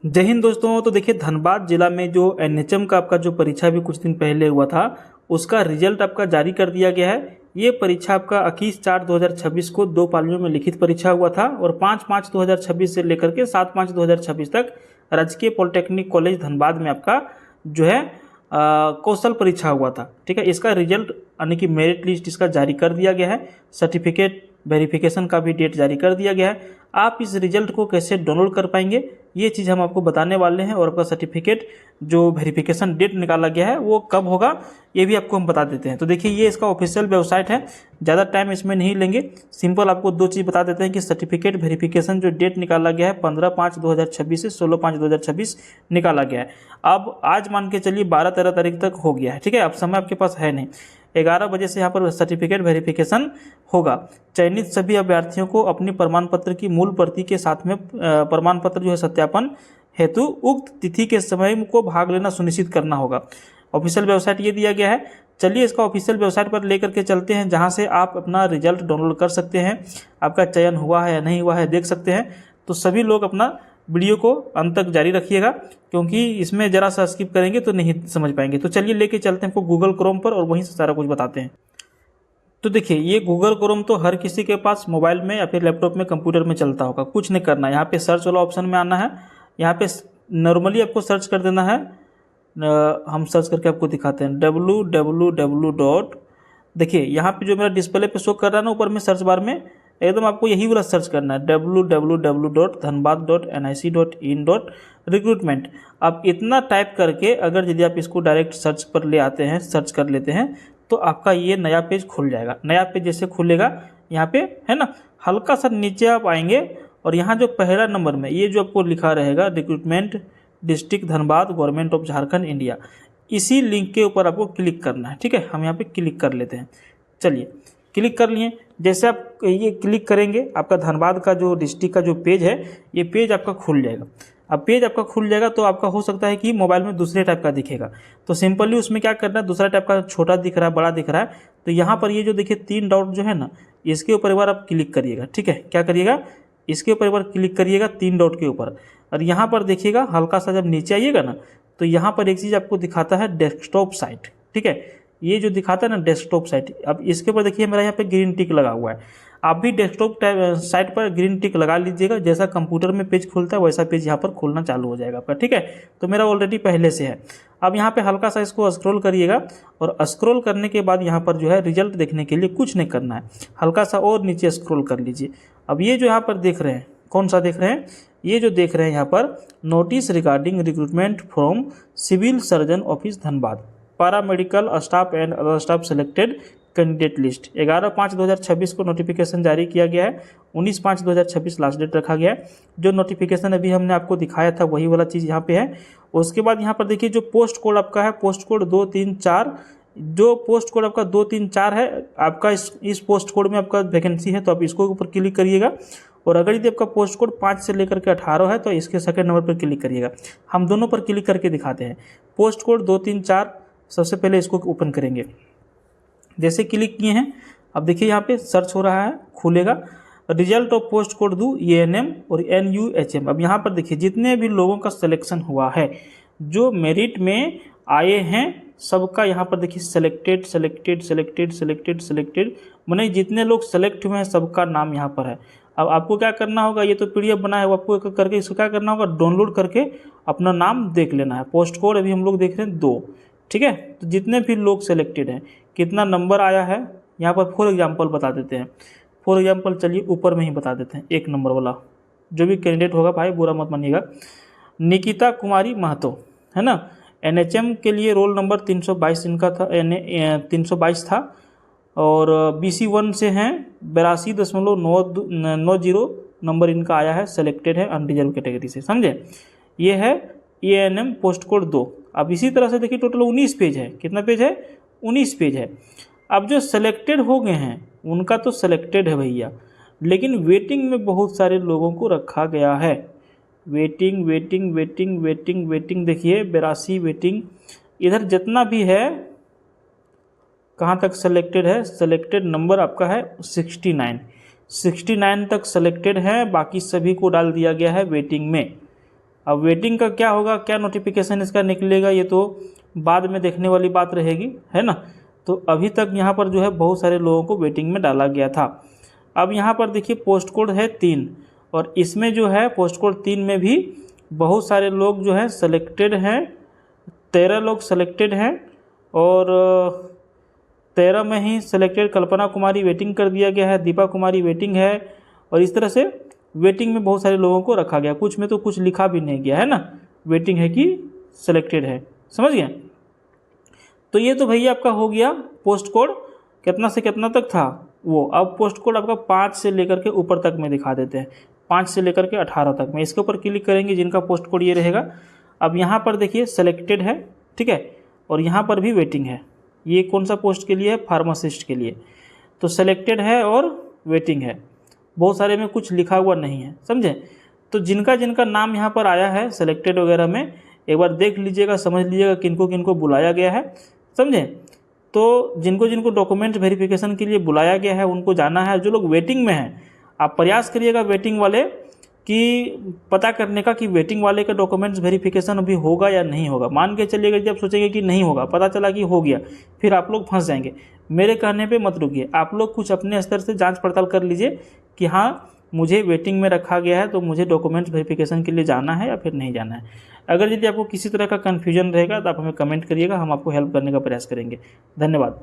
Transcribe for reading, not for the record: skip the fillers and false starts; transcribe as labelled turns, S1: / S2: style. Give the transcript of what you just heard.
S1: जय हिंद दोस्तों। तो देखिए, धनबाद जिला में जो एनएचएम का आपका जो परीक्षा भी कुछ दिन पहले हुआ था, उसका रिजल्ट आपका जारी कर दिया गया है। ये परीक्षा आपका 21/4/2026 को 2 पालियों में लिखित परीक्षा हुआ था और 5/5/2026 से लेकर के 7/5/2026 तक राजकीय पॉलिटेक्निक कॉलेज धनबाद में आपका जो है कौशल परीक्षा हुआ था। ठीक है, इसका रिजल्ट यानी कि मेरिट लिस्ट इसका जारी कर दिया गया है। सर्टिफिकेट वेरिफिकेशन का भी डेट जारी कर दिया गया है। आप इस रिजल्ट को कैसे डाउनलोड कर पाएंगे, ये चीज़ हम आपको बताने वाले हैं। और आपका सर्टिफिकेट जो वेरिफिकेशन डेट निकाला गया है वो कब होगा, ये भी आपको हम बता देते हैं। तो देखिए, ये इसका ऑफिशियल वेबसाइट है, ज़्यादा टाइम इसमें नहीं लेंगे। सिंपल आपको दो चीज़ बता देते हैं कि सर्टिफिकेट वेरिफिकेशन जो डेट निकाला गया है 15/5/2026 से 16/5/2026 निकाला गया है। अब आज मान के चलिए 12-13 तारीख तक हो गया है। ठीक है, अब समय आपके पास है नहीं। 11 बजे से यहाँ पर सर्टिफिकेट वेरिफिकेशन होगा। चयनित सभी अभ्यर्थियों को अपनी प्रमाण पत्र की मूल प्रति के साथ में प्रमाण पत्र जो है सत्यापन हेतु उक्त तिथि के समय को भाग लेना सुनिश्चित करना होगा। ऑफिशियल वेबसाइट ये दिया गया है। चलिए इसका ऑफिशियल वेबसाइट पर लेकर के चलते हैं, जहाँ से आप अपना रिजल्ट डाउनलोड कर सकते हैं। आपका चयन हुआ है या नहीं हुआ है देख सकते हैं। तो सभी लोग अपना वीडियो को अंत तक जारी रखिएगा, क्योंकि इसमें ज़रा सा स्किप करेंगे तो नहीं समझ पाएंगे। तो चलिए लेके चलते हैं आपको गूगल क्रोम पर और वहीं से सारा कुछ बताते हैं। तो देखिए, ये गूगल क्रोम तो हर किसी के पास मोबाइल में या फिर लैपटॉप में कंप्यूटर में चलता होगा। कुछ नहीं करना है, यहाँ पे सर्च वाला ऑप्शन में आना है। यहाँ पे नॉर्मली आपको सर्च कर देना है। हम सर्च करके आपको दिखाते हैं www. देखिए यहाँ पे जो मेरा डिस्प्ले पे शो कर रहा है ना ऊपर में सर्च बार में, एकदम आपको यही वाला सर्च करना है www.dhanbad.nic.in.recruitment। आप इतना टाइप करके अगर यदि आप इसको डायरेक्ट सर्च पर ले आते हैं, सर्च कर लेते हैं, तो आपका ये नया पेज खुल जाएगा। नया पेज जैसे खुलेगा यहाँ पे है ना, हल्का सा नीचे आप आएंगे और यहाँ जो पहला नंबर में ये जो आपको लिखा रहेगा recruitment district Dhanbad government of Jharkhand India, इसी लिंक के ऊपर आपको क्लिक करना है। ठीक है, हम यहाँ पे क्लिक कर लेते हैं। चलिए क्लिक कर लिए। जैसे आप ये क्लिक करेंगे, आपका धनबाद का जो डिस्ट्रिक्ट का जो पेज है, ये पेज आपका खुल जाएगा। अब पेज आपका खुल जाएगा तो आपका हो सकता है कि मोबाइल में दूसरे टाइप का दिखेगा। तो सिंपली उसमें क्या करना है, दूसरा टाइप का छोटा दिख रहा है, बड़ा दिख रहा है, तो यहाँ पर ये जो देखिए 3 डॉट जो है ना, इसके ऊपर एक बार आप क्लिक करिएगा। ठीक है, क्या करिएगा, इसके ऊपर एक बार क्लिक करिएगा 3 डॉट के ऊपर। और यहाँ पर देखिएगा हल्का सा जब नीचे आइएगा ना, तो यहाँ पर एक चीज़ आपको दिखाता है डेस्कटॉप साइट। ठीक है, ये जो दिखाता है ना डेस्कटॉप साइट, अब इसके ऊपर देखिए मेरा यहाँ पे ग्रीन टिक लगा हुआ है। आप भी डेस्कटॉप साइट पर ग्रीन टिक लगा लीजिएगा। जैसा कंप्यूटर में पेज खुलता है वैसा पेज यहाँ पर खुलना चालू हो जाएगा आपका। ठीक है, तो मेरा ऑलरेडी पहले से है। अब यहाँ पे हल्का सा इसको स्क्रॉल करिएगा और स्क्रॉल करने के बाद यहाँ पर जो है रिजल्ट देखने के लिए कुछ नहीं करना है, हल्का सा और नीचे स्क्रॉल कर लीजिए। अब ये जो यहाँ पर देख रहे हैं, कौन सा देख रहे हैं, ये जो देख रहे हैं यहाँ पर notice regarding recruitment from civil surgeon office Dhanbad, paramedical staff and other staff selected candidate list. 11/5/2026 को नोटिफिकेशन जारी किया गया है। 19/5/2026 लास्ट डेट रखा गया है। जो नोटिफिकेशन अभी हमने आपको दिखाया था वही वाला चीज़ यहाँ पे है। उसके बाद यहाँ पर देखिए जो पोस्ट कोड आपका है, पोस्ट कोड 234, जो पोस्ट कोड आपका 234 है, आपका इस पोस्ट कोड में आपका वैकेंसी है, तो आप इसको ऊपर क्लिक करिएगा। और अगर यदि आपका पोस्ट कोड 5 से लेकर के 18 है तो इसके सेकंड नंबर पर क्लिक करिएगा। हम दोनों पर क्लिक करके दिखाते हैं। पोस्ट कोड 234, सबसे पहले इसको ओपन करेंगे। जैसे क्लिक किए हैं, अब देखिए यहाँ पे सर्च हो रहा है, खुलेगा। रिजल्ट ऑफ पोस्ट कोड दो ANM और NUHM। अब यहाँ पर देखिए जितने भी लोगों का सिलेक्शन हुआ है, जो मेरिट में आए हैं, सबका यहाँ पर देखिए selected selected selected selected selected, माने जितने लोग सेलेक्ट हुए हैं सबका नाम यहाँ पर है। अब आपको क्या करना होगा, ये तो PDF बना है, आपको करके इसको क्या करना होगा, डाउनलोड करके अपना नाम देख लेना है। पोस्ट कोड अभी हम लोग देख रहे हैं 2। ठीक है, तो जितने भी लोग सेलेक्टेड हैं, कितना नंबर आया है यहाँ पर फॉर एग्जांपल बता देते हैं। फॉर एग्जांपल चलिए ऊपर में ही बता देते हैं, 1 नंबर वाला जो भी कैंडिडेट होगा, भाई बुरा मत मानिएगा, निकिता कुमारी महतो है ना। NHM के लिए रोल नंबर 322 इनका था, 322 था। और BC1 से हैं 82.90 नंबर इनका आया है, सेलेक्टेड है अनरिजर्व कैटेगरी से, समझे। ये है ANM पोस्ट कोड 2। अब इसी तरह से देखिए टोटल 19 पेज है। कितना पेज है, 19 पेज है। अब जो सेलेक्टेड हो गए हैं उनका तो सेलेक्टेड है भैया, लेकिन वेटिंग में बहुत सारे लोगों को रखा गया है। Waiting waiting waiting waiting waiting देखिए 82 वेटिंग। इधर जितना भी है कहाँ तक सेलेक्टेड है, सेलेक्टेड नंबर आपका है 69 तक सेलेक्टेड है, बाकी सभी को डाल दिया गया है वेटिंग में। अब वेटिंग का क्या होगा, क्या नोटिफिकेशन इसका निकलेगा, ये तो बाद में देखने वाली बात रहेगी, है ना। तो अभी तक यहाँ पर जो है बहुत सारे लोगों को वेटिंग में डाला गया था। अब यहाँ पर देखिए पोस्ट कोड है 3, और इसमें जो है पोस्ट कोड 3 में भी बहुत सारे लोग जो है सेलेक्टेड हैं, 13 लोग सेलेक्टेड हैं, और 13 में ही सेलेक्टेड कल्पना कुमारी वेटिंग कर दिया गया है, दीपा कुमारी वेटिंग है, और इस तरह से वेटिंग में बहुत सारे लोगों को रखा गया। कुछ में तो कुछ लिखा भी नहीं गया है ना, वेटिंग है कि सेलेक्टेड है, समझ गए। तो ये तो भैया आपका हो गया पोस्ट कोड कितना से कितना तक था वो। अब पोस्ट कोड आपका 5 से लेकर के ऊपर तक में दिखा देते हैं, 5 से लेकर के 18 तक में। इसके ऊपर क्लिक करेंगे जिनका पोस्ट कोड ये रहेगा। अब यहाँ पर देखिए सेलेक्टेड है, ठीक है, और यहाँ पर भी वेटिंग है। ये कौन सा पोस्ट के लिए है, फार्मासिस्ट के लिए। तो सेलेक्टेड है और वेटिंग है, बहुत सारे में कुछ लिखा हुआ नहीं है, समझे। तो जिनका जिनका नाम यहाँ पर आया है सेलेक्टेड वगैरह में, एक बार देख लीजिएगा, समझ लीजिएगा किनको किनको बुलाया गया है, समझे। तो जिनको जिनको डॉक्यूमेंट वेरिफिकेशन के लिए बुलाया गया है उनको जाना है। जो लोग वेटिंग में हैं, आप प्रयास करिएगा वेटिंग वाले कि पता करने का कि वेटिंग वाले का डॉक्यूमेंट्स वेरिफिकेशन अभी होगा या नहीं होगा। मान के चलिएगा जब सोचेंगे कि नहीं होगा, पता चला कि हो गया, फिर आप लोग फंस जाएंगे। मेरे कहने पे मत रुकिए, आप लोग कुछ अपने स्तर से जांच पड़ताल कर लीजिए कि हाँ मुझे वेटिंग में रखा गया है तो मुझे डॉक्यूमेंट्स वेरिफिकेशन के लिए जाना है या फिर नहीं जाना है। अगर यदि आपको किसी तरह का कन्फ्यूजन रहेगा तो आप हमें कमेंट करिएगा, हम आपको हेल्प करने का प्रयास करेंगे। धन्यवाद।